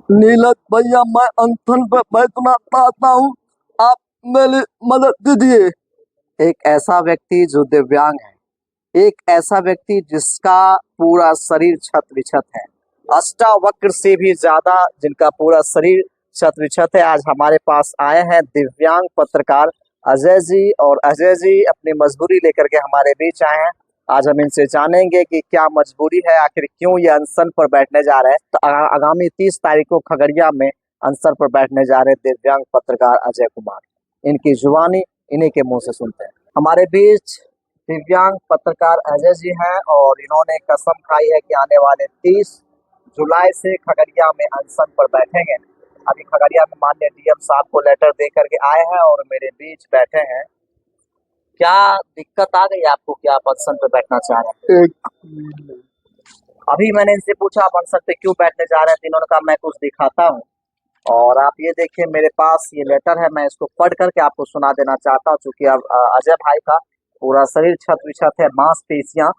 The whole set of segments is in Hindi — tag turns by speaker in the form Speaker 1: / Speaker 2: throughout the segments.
Speaker 1: नीलक भैया, मैं अनशन पे बैठना चाहता हूँ, आप मेरी मदद कीजिए।
Speaker 2: एक ऐसा व्यक्ति जो दिव्यांग है, एक ऐसा व्यक्ति जिसका पूरा शरीर छत विछत है, अष्टावक्र से भी ज्यादा जिनका पूरा शरीर छत विछत है, आज हमारे पास आए हैं दिव्यांग पत्रकार अजय जी। और अजय जी अपनी मजबूरी लेकर के हमारे बीच आए हैं। आज हम इनसे जानेंगे कि क्या मजबूरी है, आखिर क्यों ये अनशन पर बैठने जा रहे हैं। तो आगामी 30 तारीख को खगड़िया में अनशन पर बैठने जा रहे दिव्यांग पत्रकार अजय कुमार। इनकी जुबानी इन्हीं के मुंह से सुनते हैं। हमारे बीच दिव्यांग पत्रकार अजय जी हैं और इन्होंने कसम खाई है कि आने वाले 30 जुलाई से खगड़िया में अनशन पर बैठेंगे। अभी खगड़िया में माननीय डीएम साहब को लेटर दे करके आए हैं और मेरे बीच बैठे हैं। क्या दिक्कत आ गई आपको कि आप अनशन पे बैठना चाह रहे हैं? अभी मैंने इनसे पूछा आप अनशन पे क्यों बैठने जा रहे हैं, तो इन्होंने कहा मैं कुछ दिखाता हूँ। और आप ये देखिए मेरे पास ये लेटर है, मैं इसको पढ़ करके आपको सुना देना चाहता हूँ। चूंकि अब अजय भाई का पूरा शरीर छत विछत है, मांसपेशियां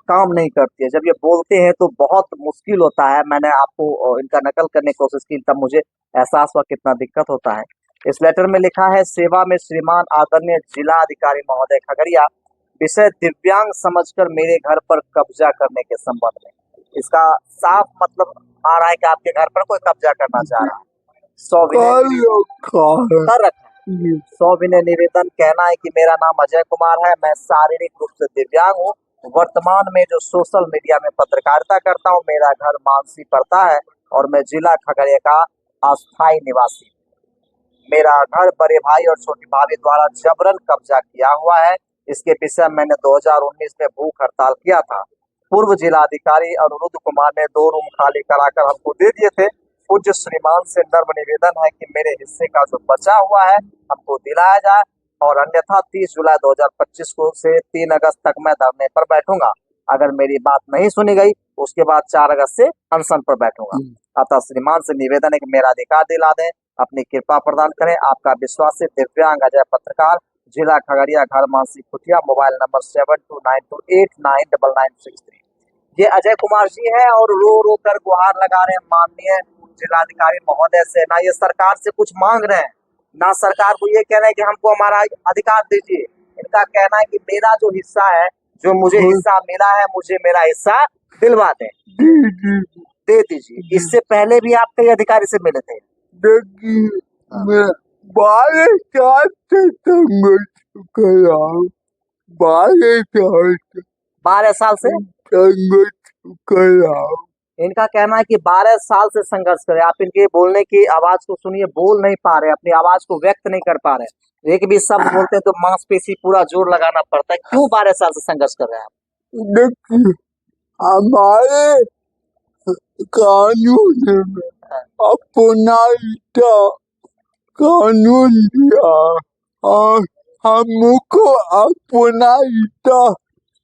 Speaker 2: काम नहीं करती है, जब ये बोलते हैं तो बहुत मुश्किल होता है। मैंने आपको इनका नकल करने की कोशिश की, तब मुझे एहसास हुआ कितना दिक्कत होता है। इस लेटर में लिखा है, सेवा में श्रीमान आदरणीय जिला अधिकारी महोदय खगड़िया, विषय दिव्यांग समझकर मेरे घर पर कब्जा करने के संबंध में। इसका साफ मतलब आ रहा है कि आपके घर पर कोई कब्जा करना चाह रहा है। सविनय निवेदन कहना है कि मेरा नाम अजय कुमार है, मैं शारीरिक रूप से दिव्यांग हूँ। वर्तमान में जो सोशल मीडिया में पत्रकारिता करता हूँ, मेरा घर मानसी पड़ता है और मैं जिला खगड़िया का अस्थायी निवासी। मेरा घर बड़े भाई और छोटी भाभी द्वारा जबरन कब्जा किया हुआ है। इसके विषय मैंने 2019 में भूख हड़ताल किया था। पूर्व जिलाधिकारी अनुरुद्ध कुमार ने 2 रूम खाली कराकर हमको दे दिए थे। पूज्य श्रीमान से नर्म निवेदन है कि मेरे हिस्से का जो बचा हुआ है हमको दिलाया जाए, और अन्यथा 30 जुलाई 2025 को से 3 अगस्त तक मैं धरने पर बैठूंगा। अगर मेरी बात नहीं सुनी गई उसके बाद 4 अगस्त से अनशन पर बैठूंगा। अतः श्रीमान से निवेदन है कि मेरा अधिकार दिला दें, अपनी कृपा प्रदान करें। आपका विश्वासित दिव्यांग अजय पत्रकार, जिला खगड़िया, घर मानसी खुटिया, मोबाइल नंबर 7292899963। ये अजय कुमार जी है और रो रो कर गुहार लगा रहे हैं माननीय जिलाधिकारी महोदय से। ना ये सरकार से कुछ मांग रहे हैं, ना सरकार को ये कह रहे हैं कि हमको हमारा अधिकार दीजिए। इनका कहना है कि मेरा जो हिस्सा है, जो मुझे हिस्सा मिला है, मुझे मेरा हिस्सा दिलवा दें, दे दीजिए। इससे पहले भी आप कई अधिकारी से मिले थे। 12 साल से इनका कहना है कि 12 साल से संघर्ष करे। आप इनके बोलने की आवाज को सुनिए, बोल नहीं पा रहे, अपनी आवाज को व्यक्त नहीं कर पा रहे। एक भी शब्द बोलते हैं तो मांसपेशी पूरा जोर लगाना पड़ता है। क्यों 12 साल से संघर्ष कर रहे हैं आप?
Speaker 1: देखिए, हमारे कानून में अपना कानून दिया और हमको अपना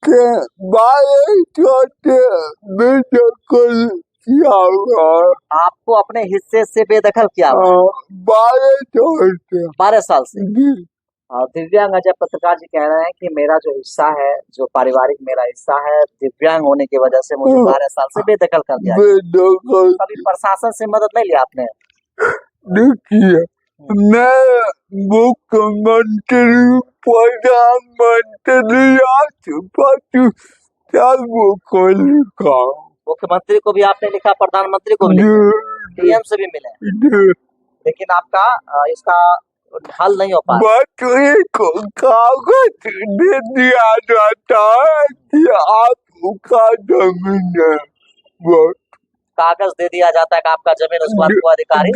Speaker 1: के बारे बेदखल किया हुआ।
Speaker 2: आपको अपने हिस्से से बेदखल किया हुआ 12 साल से। दिव्यांग अजय पत्रकार जी कह रहे हैं कि मेरा जो हिस्सा है, जो पारिवारिक मेरा हिस्सा है, दिव्यांग होने की वजह से मुझे 12 साल से बेदखल कर दिया। कभी प्रशासन से मदद नहीं लिया आपने?
Speaker 1: देखिए, मैं मुख्यमंत्री, प्रधानमंत्री आ चुका हूँ,
Speaker 2: मुख्यमंत्री को भी आपने लिखा, प्रधानमंत्री को भी लिखा, डीएम से भी मिले, लेकिन आपका इसका हल नहीं हो पाया।
Speaker 1: कागज दे दिया जाता है कि आपका जमीन है,
Speaker 2: कागज दे दिया जाता है कि आपका जमीन, उस बात को अधिकारी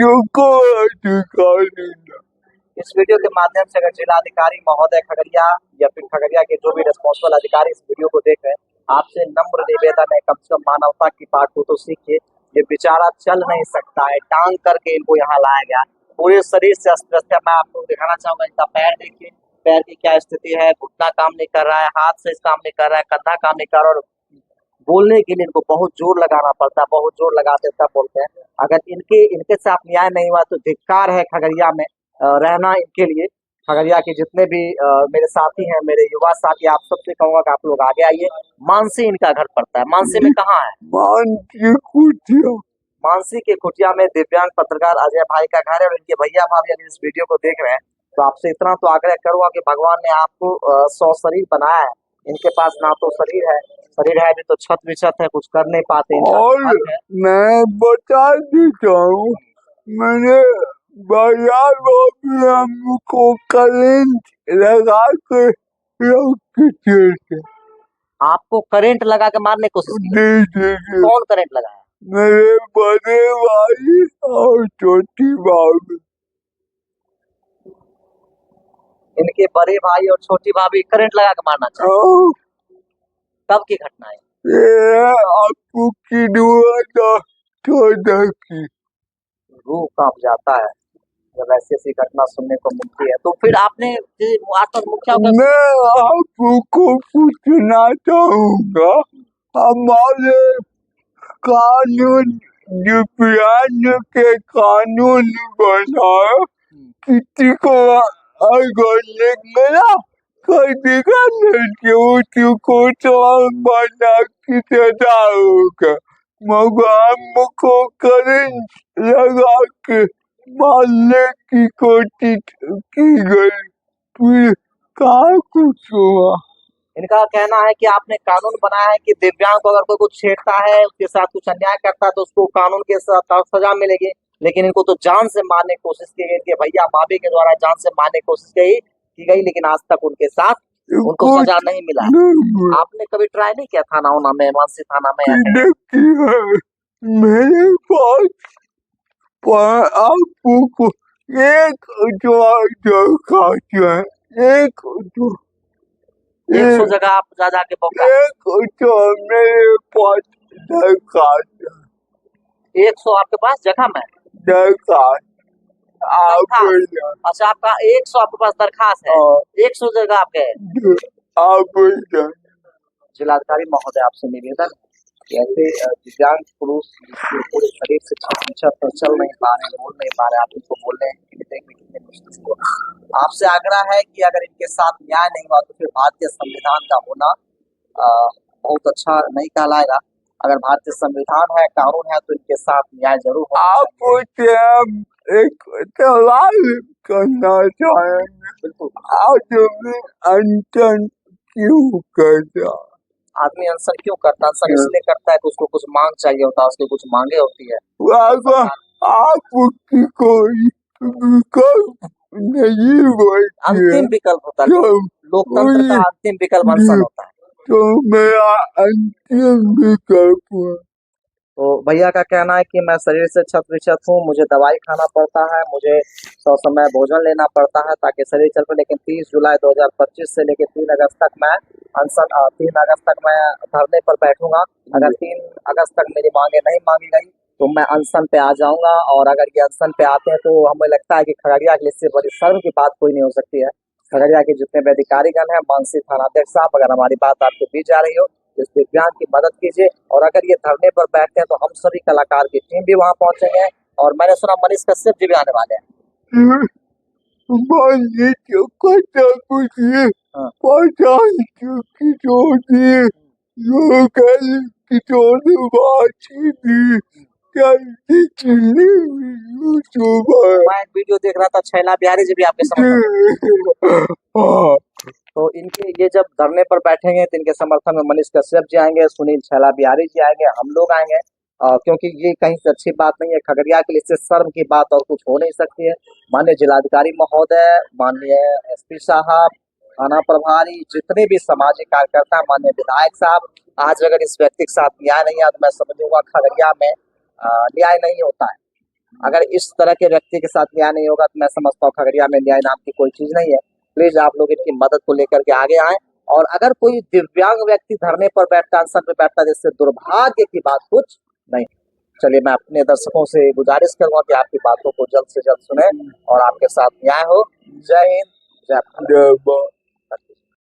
Speaker 2: इस वीडियो के माध्यम से अगर जिलाधिकारी महोदय खगड़िया या फिर खगड़िया के जो भी रिस्पॉन्सिबल अधिकारी इस वीडियो को देख रहे हैं, आपसे नम्र निवेदन है, कम से कम मानवता की बात को तो सीखिए। ये बेचारा चल नहीं सकता है, टांग करके इनको यहाँ लाया गया, पूरे शरीर से अस्त व्यस्त है। मैं आपको दिखाना चाहूंगा, इनका पैर देखिए, पैर की क्या स्थिति है, घुटना काम नहीं कर रहा है, हाथ से काम नहीं कर रहा है, कंधा काम नहीं कर रहा है, और बोलने के लिए इनको बहुत जोर लगाना पड़ता है, बहुत जोर लगाते तब बोलते हैं। अगर इनके साथ न्याय नहीं हुआ तो धिक्कार है खगड़िया में रहना इनके लिए। खगड़िया के जितने भी मेरे साथी हैं, मेरे युवा साथी, आप सबसे कहूंगा कि आप लोग आगे आइए। मानसी इनका घर पड़ता है। मानसी में कहाँ है? मानसी के कुटिया में दिव्यांग पत्रकार अजय भाई का घर है और इनके भैया भाभी अगर इस वीडियो को देख रहे हैं तो आपसे इतना तो आग्रह करूंगा कि भगवान ने आपको 100 शरीर बनाया है। इनके पास ना तो शरीर है भी तो छत विछत है, कुछ कर नहीं पाते। इनका
Speaker 1: और
Speaker 2: हक है।
Speaker 1: मैं बता देता हूँ, मैंने बाजार में हमको करंट लगा के रख थे।
Speaker 2: आपको करंट लगा के मारने की कोशिश की?
Speaker 1: जी।
Speaker 2: कौन करंट लगाया?
Speaker 1: मेरे बड़े भाई और छोटी भाभी।
Speaker 2: इनके बड़े भाई और छोटी भाभी करंट लगा के मारना चाहते? कब की घटना है?
Speaker 1: ये आपको की की
Speaker 2: रूह कांप जाता है जब ऐसी घटना सुनने को मिलती है। तो फिर आपने आसपास मुखिया को
Speaker 1: मैं आपको पूछना चाहूंगा, हमारे कानून दिव्यांग के कानून बनाए, किसी को अगर मिला कोई दिक्कत नहीं को तो बना की सजा होगा, मगर हमको करंट लगा के मारने की कोशिश की गई, फिर कहा कुछ हुआ।
Speaker 2: इनका कहना है कि आपने कानून बनाया है कि दिव्यांग को अगर कोई कुछ छेड़ता है, उसके साथ कुछ अन्याय करता है तो उसको कानून के साथ सजा मिलेगी, लेकिन इनको तो जान से मारने की कोशिश की गई थी। भैया भाभी के द्वारा जान से मारने की कोशिश की गई, लेकिन आज तक उनके साथ उनको सजा नहीं मिला है। आपने कभी ट्राई नहीं किया थाना में, मानसी थाना में?
Speaker 1: मेरे पास आपको एक एक
Speaker 2: 100 जगह आप जा जाके बौका?
Speaker 1: मेरे पास दरखास्त
Speaker 2: 100 आपके पास जगह में?
Speaker 1: दरखास्त
Speaker 2: अच्छा, आपका 100 आपके पास दरखास्त है? 100 जगह आप गए? जिलाधिकारी महोदय, आपसे निवेदन, ऐसे दिव्यांग पुरुष पूरे शरीर से छत चल नहीं पा रहे, बोल नहीं पा रहे, आप इनको बोल रहे हैं कि देखने कितने मुश्किल हो। आपसे आग्रह है कि अगर इनके साथ न्याय नहीं हुआ तो फिर भारतीय संविधान का होना बहुत अच्छा नहीं कहलाएगा। अगर भारतीय संविधान है, कानून है, तो इनके साथ न्याय जरूर हो।
Speaker 1: आप एक सवाल करना चाहेंगे?
Speaker 2: बिल्कुल।
Speaker 1: आदमी अनशन क्यों करता?
Speaker 2: आदमी अनशन क्यों करता है? अनशन इसलिए करता है कि उसको कुछ मांग चाहिए होता है, उसकी कुछ मांगे होती है।
Speaker 1: आपकी कोई विकल्प नहीं होती,
Speaker 2: अंतिम विकल्प होता है, लोकतंत्र का अंतिम विकल्प अनशन होता है।
Speaker 1: तो मेरा अंतिम विकल्प है।
Speaker 2: तो भैया का कहना है कि मैं शरीर से छत विछत हूँ, मुझे दवाई खाना पड़ता है, मुझे समय भोजन लेना पड़ता है ताकि शरीर चल पाए, लेकिन 30 जुलाई 2025 से लेकर 3 अगस्त तक मैं अनशन 3 अगस्त तक मैं धरने पर बैठूंगा। अगर 3 अगस्त तक मेरी मांगे नहीं मांगी गई तो मैं अनशन पे आ जाऊंगा। और अगर ये अनशन पे आते हैं तो हमें लगता है कि खगड़िया के लिए इससे बड़ी शर्म की बात कोई नहीं हो सकती है। खगड़िया के जितने भी अधिकारीगण हैं, मानसी थानाध्यक्ष साहब, अगर हमारी बात आपके बीच जा रही हो, इस दिव्यांग की मदद कीजिए। और अगर ये धरने पर बैठते हैं तो हम सभी कलाकार की टीम भी वहां पहुंचेंगे। और मैंने सुना मनीष कश्यप जी भी आने वाले हैं। मैं एक वीडियो देख रहा था, छैला बिहारी जी भी आपके समर्थन। तो इनके ये जब धरने पर बैठेंगे तो इनके समर्थन में मनीष कश्यप जी आएंगे, सुनील छैला बिहारी जी आएंगे, हम लोग आएंगे, क्योंकि ये कहीं से अच्छी बात नहीं है। खगड़िया के लिए इससे शर्म की बात और कुछ हो नहीं सकती है। माननीय जिलाधिकारी महोदय, माननीय एसपी साहब, थाना प्रभारी, जितने भी सामाजिक कार्यकर्ता, माननीय विधायक साहब, आज अगर इस व्यक्ति के साथ न्याय नहीं है तो मैं समझूंगा खगड़िया में न्याय नहीं होता है। अगर इस तरह के व्यक्ति के साथ न्याय नहीं होगा तो मैं समझता हूँ खगड़िया में न्याय नाम की कोई चीज नहीं है। प्लीज आप लोग इनकी मदद को लेकर के आगे आए। और अगर कोई दिव्यांग व्यक्ति धरने पर बैठता, अनशन पे बैठता, जिससे दुर्भाग्य की बात कुछ नहीं। चलिए, मैं अपने दर्शकों से गुजारिश करूंगा कि आपकी बातों को जल्द से जल्द सुने और आपके साथ न्याय हो। जय हिंद, जय भारत।